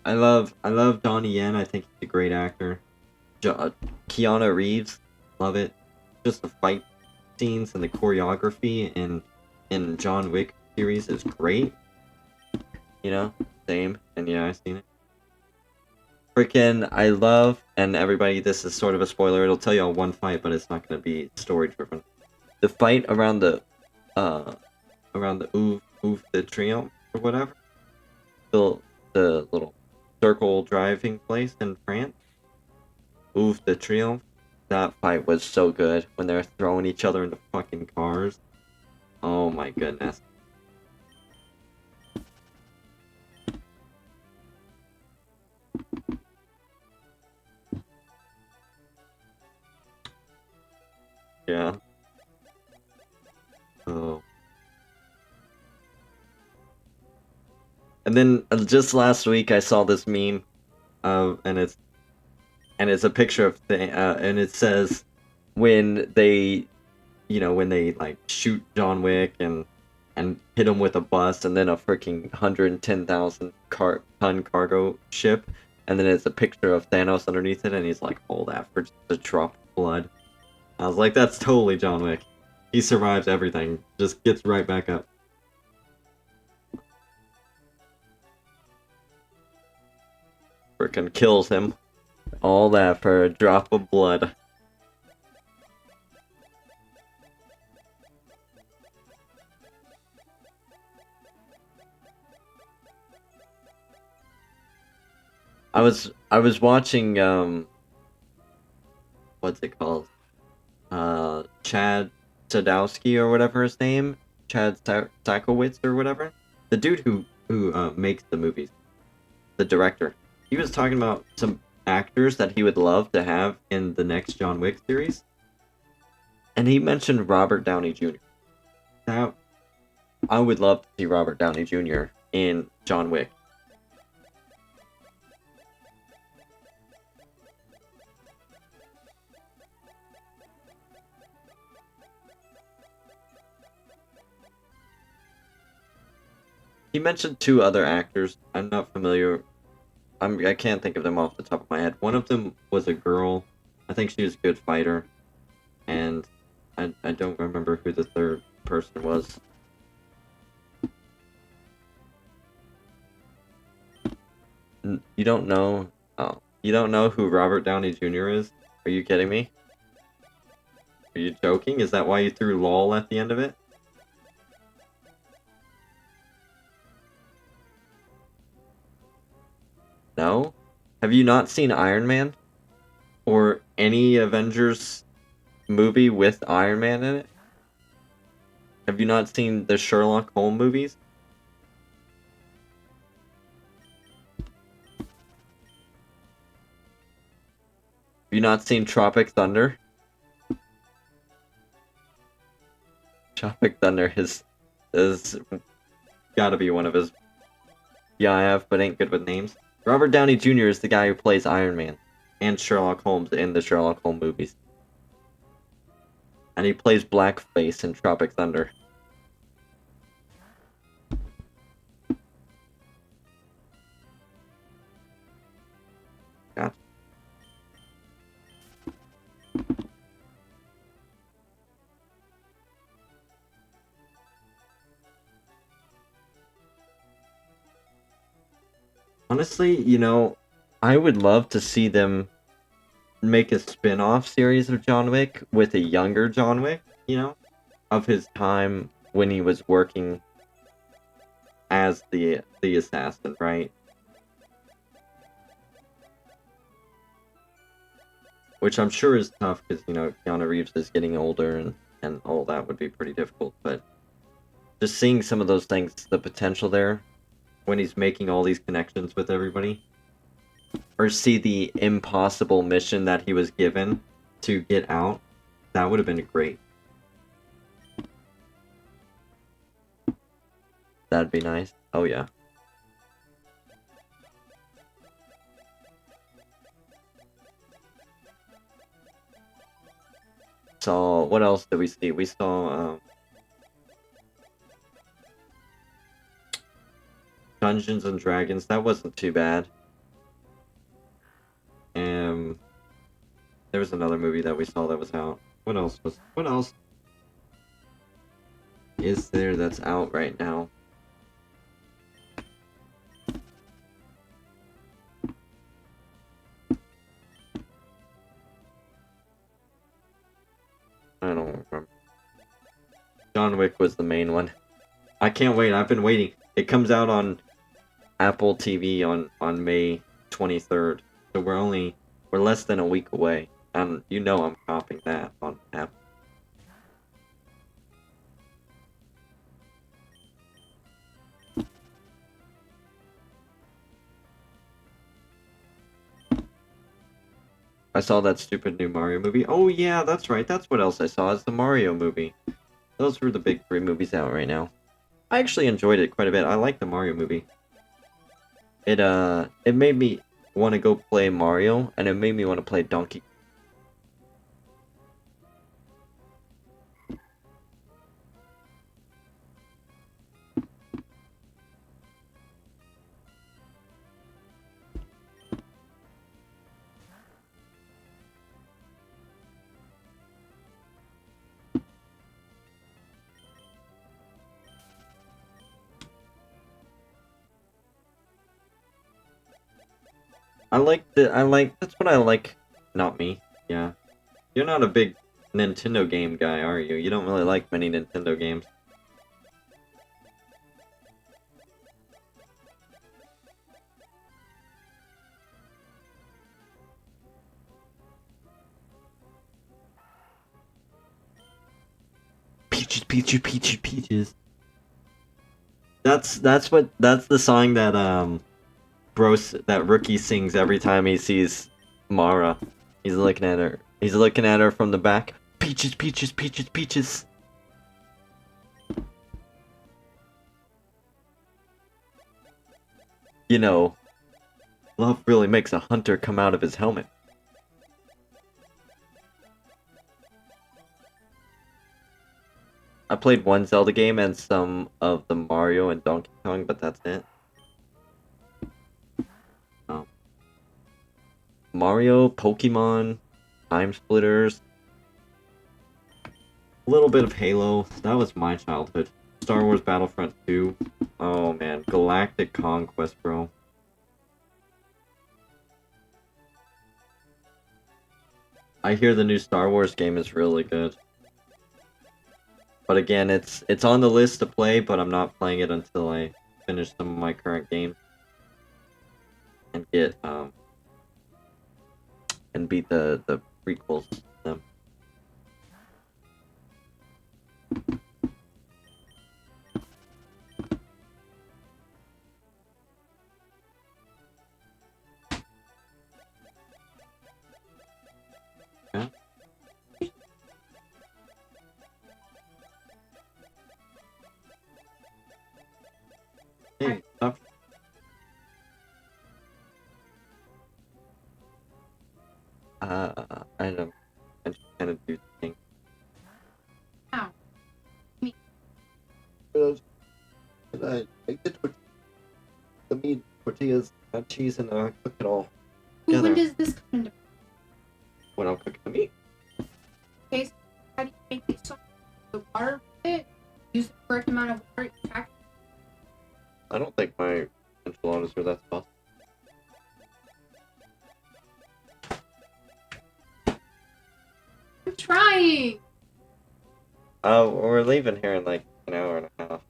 I love Donnie Yen. I think he's a great actor. Keanu Reeves, love it. Just the fight scenes and the choreography in John Wick series is great. You know, same. And yeah, I've seen it. Freaking, I love, and everybody, this is sort of a spoiler. It'll tell you on one fight, but it's not going to be story driven. The fight uh, around the Ouf the Triomphe or whatever, the little circle driving place in France. Ouf the Triomphe. That fight was so good when they're throwing each other into fucking cars. Oh my goodness. Yeah. Oh. And then just last week I saw this meme, and it's a picture of and it says when they, when they like shoot John Wick and hit him with a bus and then a freaking 110,000 ton cargo ship, and then it's a picture of Thanos underneath it, and he's like, "Hold that for just a drop of blood." I was like, "That's totally John Wick. He survives everything, just gets right back up." Freaking kills him. All that for a drop of blood. I was watching what's it called? Chad Sadowski or whatever his name, Chad Sakowitz or whatever, the dude who makes the movies, the director. He was talking about some actors that he would love to have in the next John Wick series, and he mentioned Robert Downey Jr. Now, I would love to see Robert Downey Jr. in John Wick. He mentioned 2 other actors. I'm not familiar. I can't think of them off the top of my head. One of them was a girl. I think she was a good fighter, and I don't remember who the third person was. You don't know? Oh, you don't know who Robert Downey Jr. is? Are you kidding me? Are you joking? Is that why you threw "lol" at the end of it? No? Have you not seen Iron Man? Or any Avengers movie with Iron Man in it? Have you not seen the Sherlock Holmes movies? Have you not seen Tropic Thunder? Tropic Thunder is gotta be one of his. Yeah, I have, but ain't good with names. Robert Downey Jr. is the guy who plays Iron Man and Sherlock Holmes in the Sherlock Holmes movies. And he plays Blackface in Tropic Thunder. Gotcha. Honestly, I would love to see them make a spin-off series of John Wick with a younger John Wick, of his time when he was working as the assassin, right? Which I'm sure is tough because, Keanu Reeves is getting older and all that would be pretty difficult, but just seeing some of those things, the potential there when he's making all these connections with everybody, or see the impossible mission that he was given to get out, that would have been great. That'd be nice. Oh yeah. So what else did we see? We saw Dungeons and Dragons. That wasn't too bad. There was another movie that we saw that was out. What else is there that's out right now? I don't remember. John Wick was the main one. I can't wait. I've been waiting. It comes out on Apple TV on May 23rd. So we're less than a week away. And I'm copying that on Apple. I saw that stupid new Mario movie. Oh yeah, that's right. That's what else I saw is the Mario movie. Those were the big three movies out right now. I actually enjoyed it quite a bit. I like the Mario movie. It made me want to go play Mario, and it made me want to play Donkey. That's what I like. Not me. Yeah. You're not a big Nintendo game guy, are you? You don't really like many Nintendo games. Peaches, peaches, peaches, peaches. That's the song that that Rookie sings every time he sees Mara. He's looking at her. He's looking at her from the back. Peaches, peaches, peaches, peaches. Love really makes a hunter come out of his helmet. I played one Zelda game and some of the Mario and Donkey Kong, but that's it. Mario, Pokemon, Time Splitters, a little bit of Halo. That was my childhood. Star Wars Battlefront 2. Oh man, Galactic Conquest, bro. I hear the new Star Wars game is really good. But again, it's on the list to play, but I'm not playing it until I finish some of my current games and get and beat the prequels. Them. Yeah. Hey, stop. I don't. I just kind of do things. Make the meat, tortillas, add cheese, and cook it all When together. does this come into When I'm cooking the meat. place? How do you make it so the water with it? Use the correct amount of water each pack. I don't think my enchiladas are that saucy. I'm trying. We're leaving here in like an hour and a half.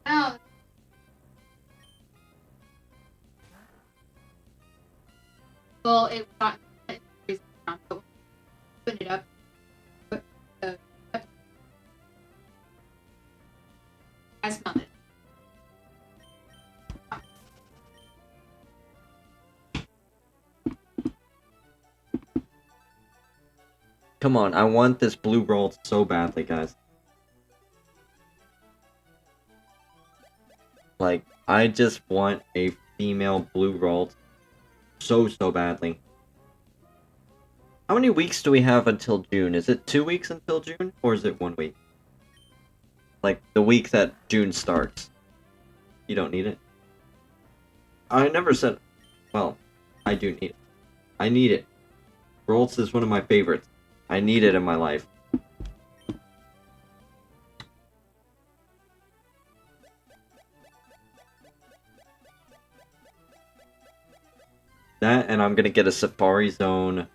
Oh. Well, it got but open it up. Put the I smell it. Come on, I want this blue roll so badly, guys. Like, I just want a female blue roll so badly. How many weeks do we have until June? Is it 2 weeks until June, or is it 1 week? Like, the week that June starts. You don't need it? I never said... Well, I do need it. I need it. Ralts is one of my favorites. I need it in my life. That, and I'm gonna get a Safari Zone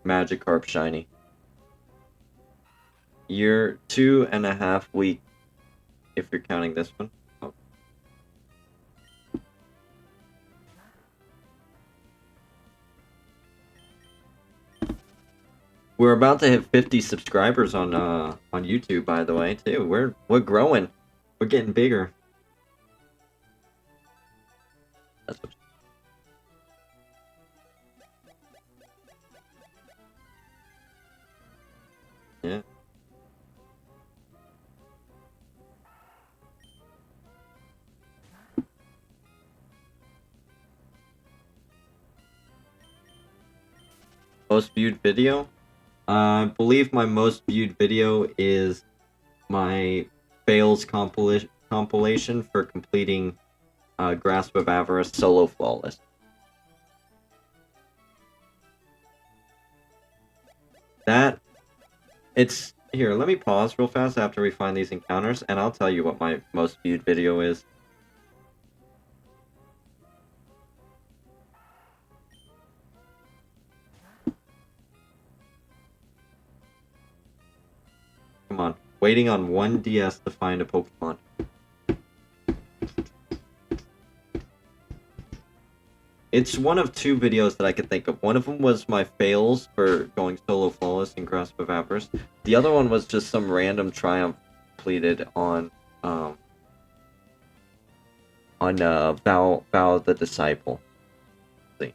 Magikarp Shiny. You're 2.5 weeks, if you're counting this one. Oh. We're about to hit 50 subscribers on YouTube, by the way, too. We're growing. We're getting bigger. That's what. Yeah. Most viewed video? I believe my most viewed video is my fails compilation for completing Grasp of Avarice solo flawless. That, it's, here, let me pause real fast after we find these encounters, and I'll tell you what my most viewed video is. Come on, waiting on one DS to find a Pokemon. It's one of two videos that I could think of. One of them was my fails for going solo flawless in Grasp of Avarice. The other one was just some random triumph completed on Vow the Disciple. Let's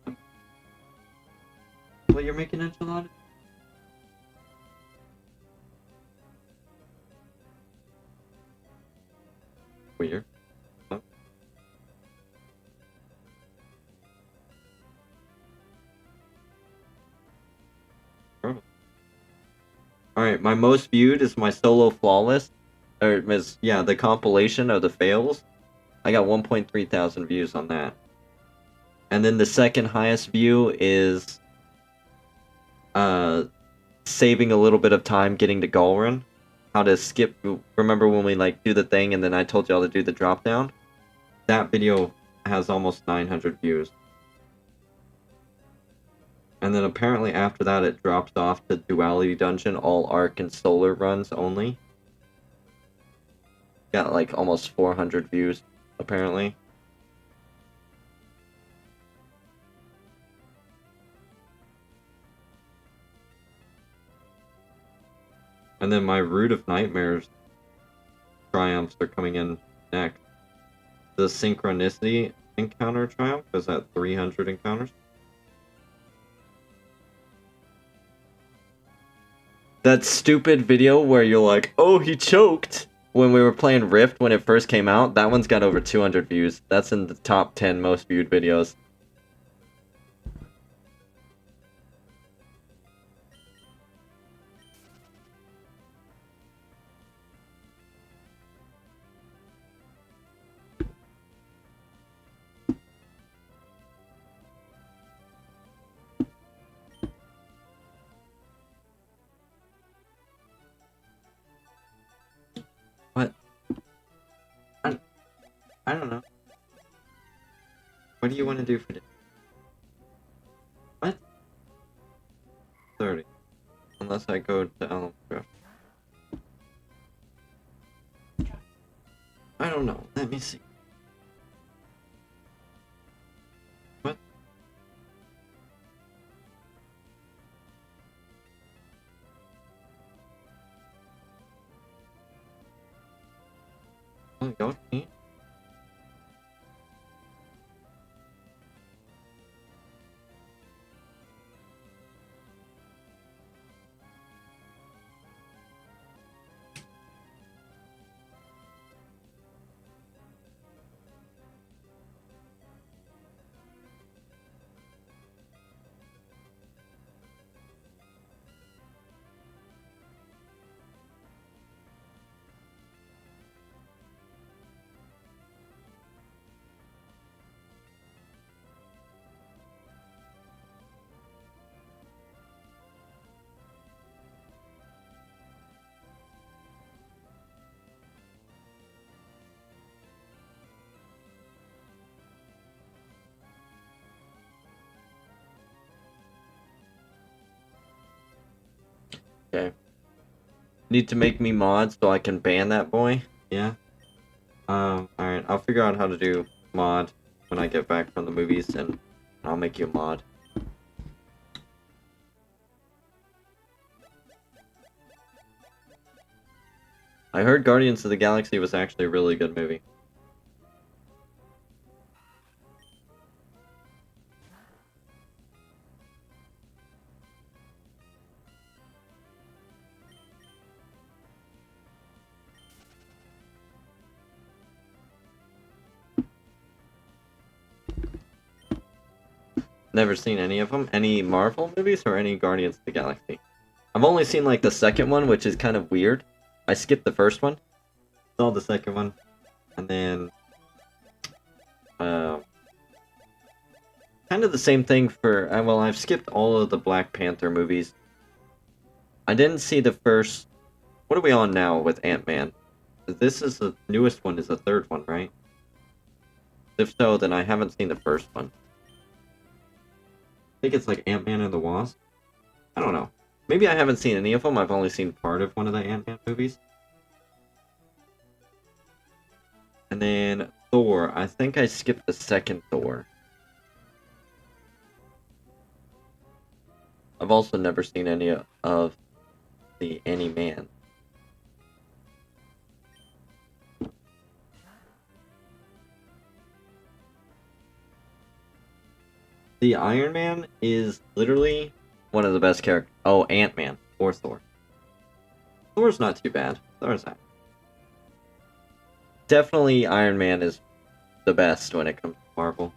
see. Well, you're making enchiladas? Weird. Huh? Alright, my most viewed is my solo flawless. Or, yeah, the compilation of the fails. I got 1.3 thousand views on that. And then the second highest view is saving a little bit of time getting to Galrin. How to skip, remember when we like do the thing and then I told y'all to do the drop down? That video has almost 900 views. And then apparently after that it drops off to Duality Dungeon, all Arc and Solar runs only. Got like almost 400 views, apparently. And then my Root of Nightmares triumphs are coming in next. The Synchronicity encounter triumph is at 300 encounters. That stupid video where you're like, oh, he choked! When we were playing Rift when it first came out, that one's got over 200 views. That's in the top 10 most viewed videos. What do you want to do for this? What? 30. Unless I go to Elm Grove. I don't know. Let me see. What? Oh, y'all can't? Okay. Need to make me mod so I can ban that boy? Yeah. Alright. I'll figure out how to do mod when I get back from the movies, and I'll make you a mod. I heard Guardians of the Galaxy was actually a really good movie. Never seen any of them. Any Marvel movies or any Guardians of the Galaxy? I've only seen like the second one, which is kind of weird. I skipped the first one, saw the second one, and then kind of the same thing for well, I've skipped all of the Black Panther movies. I didn't see the first. What are we on now with Ant-Man? This is the newest one, is the third one, right? If so, then I haven't seen the first one. I think it's like Ant-Man and the Wasp. I don't know. Maybe I haven't seen any of them. I've only seen part of one of the Ant-Man movies. And then Thor. I think I skipped the second Thor. I've also never seen any of the Any-Man. The Iron Man is literally one of the best characters. Oh, Ant-Man or Thor. Thor's not too bad. Thor's not. Definitely Iron Man is the best when it comes to Marvel.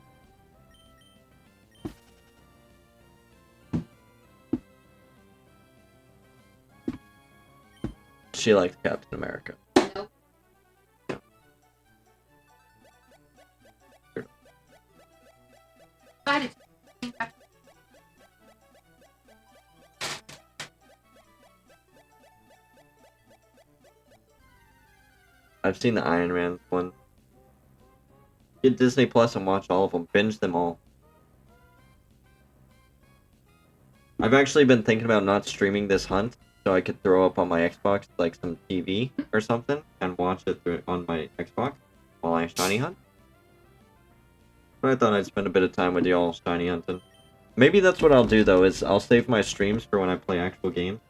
She likes Captain America. Nope. God, it's I've seen the Iron Man one. Get Disney Plus and watch all of them. Binge them all. I've actually been thinking about not streaming this hunt, so I could throw up on my Xbox like some TV or something and watch it on my Xbox while I shiny hunt. But I thought I'd spend a bit of time with y'all shiny hunting. Maybe that's what I'll do though, is I'll save my streams for when I play actual games.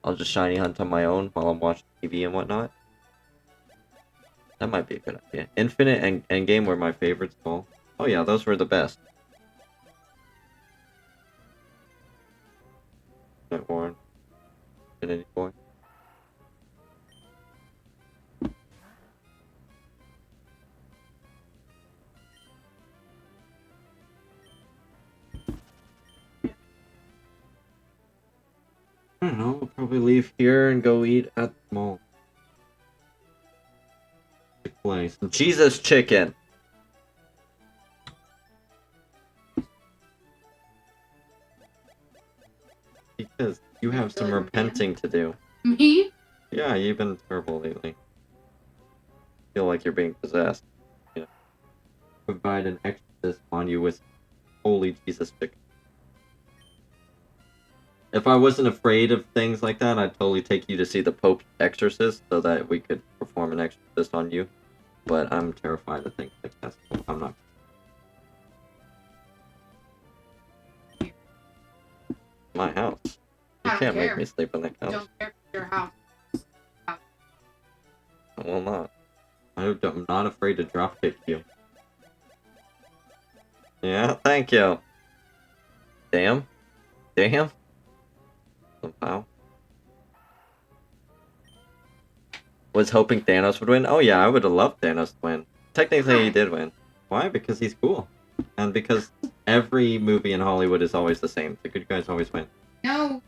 I'll just shiny hunt on my own while I'm watching TV and whatnot. That might be a good idea. Infinite and Endgame were my favorites of all. Oh yeah, those were the best. Night Warren. Infinity Boy. I don't know, we'll probably leave here and go eat at the mall. Chick-fil-A. Some Jesus chicken! Because you have some repenting to do. me. Yeah, you've been terrible lately. Feel like you're being possessed. You know, provide an extra exorcist on you with holy Jesus chicken. If I wasn't afraid of things like that, I'd totally take you to see the Pope's exorcist so that we could perform an exorcist on you. But I'm terrified of things like that, so I'm not. My house. You I don't can't make care. me sleep in that couch. Don't care if your house. I will not. I'm not afraid to drop kick you. Yeah, thank you. Damn. Damn. Somehow. Was hoping Thanos would win? Oh yeah, I would have loved Thanos to win. Technically, he did win. Why? Because he's cool. And because every movie in Hollywood is always the same. The good guys always win. No.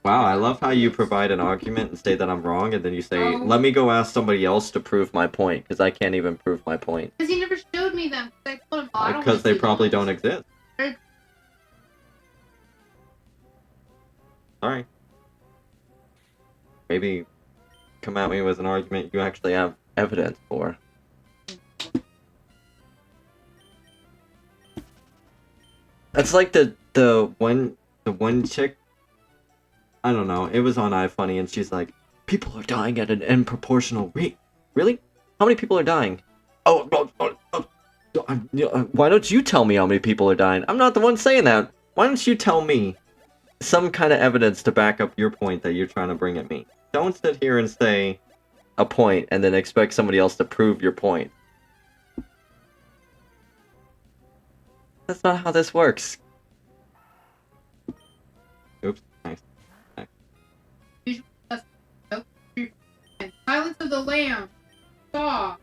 Wow, I love how you provide an argument and say that I'm wrong, and then you say, No. let me go ask somebody else to prove my point, because I can't even prove my point. Because he never showed me them. I told him, oh, I don't Because wanna they see probably those. don't exist. Sorry. Maybe come at me with an argument you actually have evidence for. It's like the one chick, I don't know, it was on iFunny and she's like, people are dying at an unproportional rate. Really? How many people are dying? Why don't you tell me how many people are dying? I'm not the one saying that. Why don't you tell me some kind of evidence to back up your point that you're trying to bring at me? Don't sit here and say a point and then expect somebody else to prove your point. That's not how this works. Oops. Nice. Silence of the Lamb. Saw.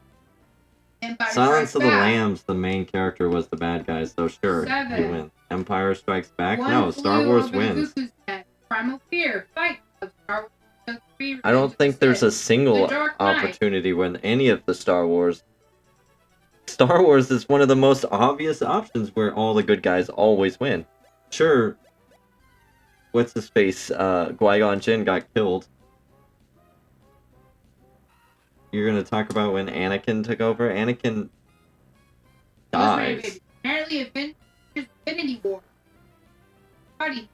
Empire Silence of Strikes the Back. Lambs, the main character, was the bad guy, so sure, 7. you win. Empire Strikes Back? One No, Star Flew Wars Over the wins. Cuckoo's Nest. Primal Fear. Fight Club. Star Wars Episode 3. I don't Revenge of think the there's a Sith. single The Dark Knight. opportunity when any of the Star Wars... Star Wars is one of the most obvious options where all the good guys always win. Sure, what's his face? Qui-Gon Jinn got killed. You're gonna talk about when Anakin took over? Anakin dies. Apparently, Infinity War. Party.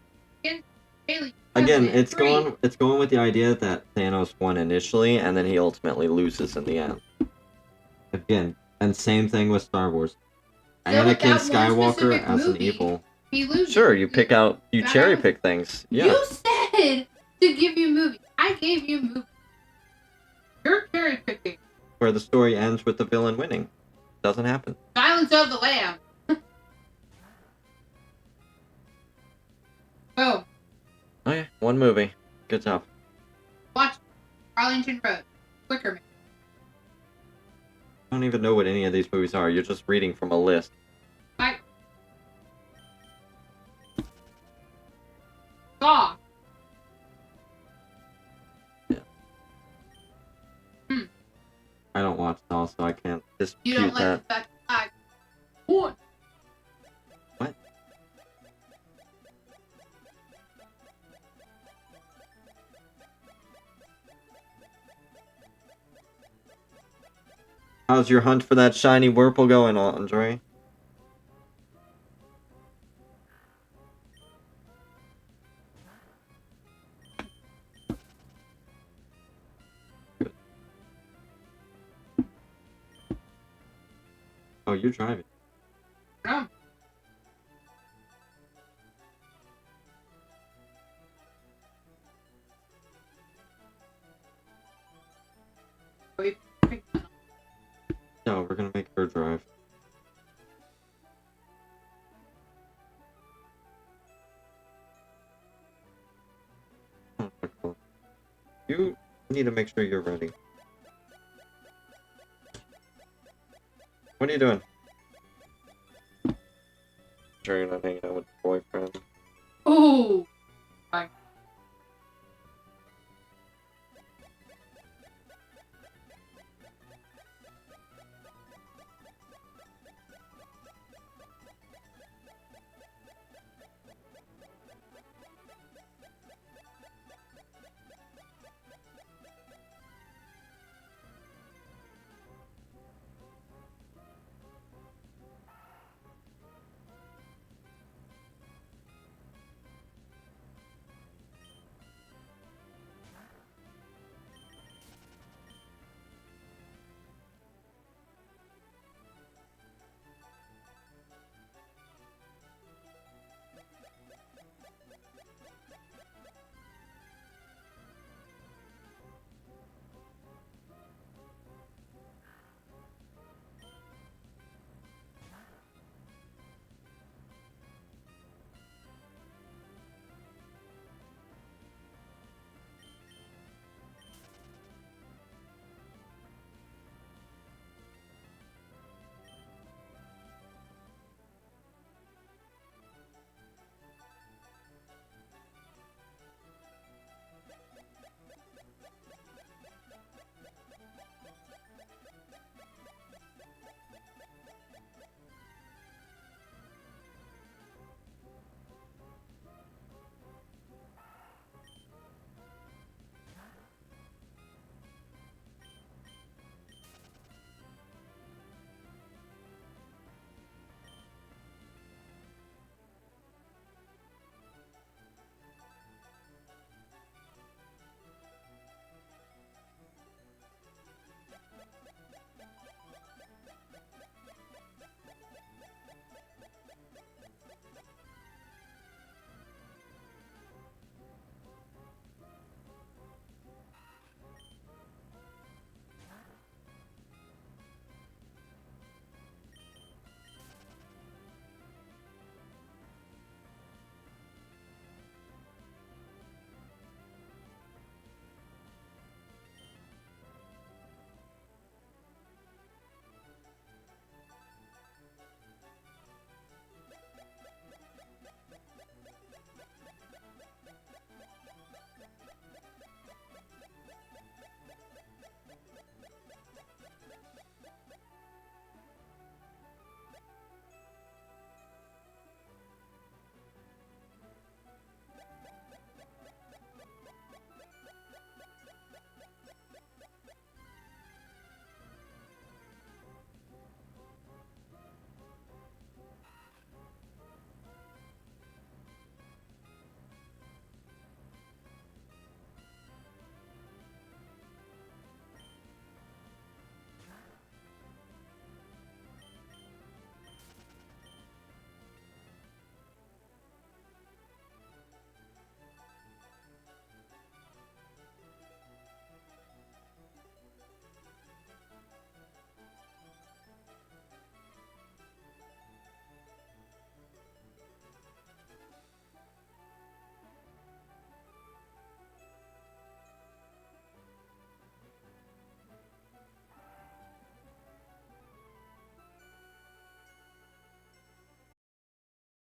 Again, it's going with the idea that Thanos won initially, and then he ultimately loses in the end. Again, and same thing with Star Wars. Anakin Skywalker as an evil. Sure, you cherry pick things. Yeah. You said to give you movies. I gave you movies. You're cherry picking. Where the story ends with the villain winning. Doesn't happen. Silence of the Lamb. Oh. Okay, one movie. Good job. Watch Arlington Road. Quicker. I don't even know what any of these movies are. You're just reading from a list. Fight. Saw. Yeah. I don't watch Saw, so I can't dispute You don't that. like the fact that I won. What? How's your hunt for that shiny Wurple going, Andre? Oh, you're driving. No. No, we're gonna make her drive. You need to make sure you're ready. What are you doing? Sure you're not hanging out with your boyfriend. Oh.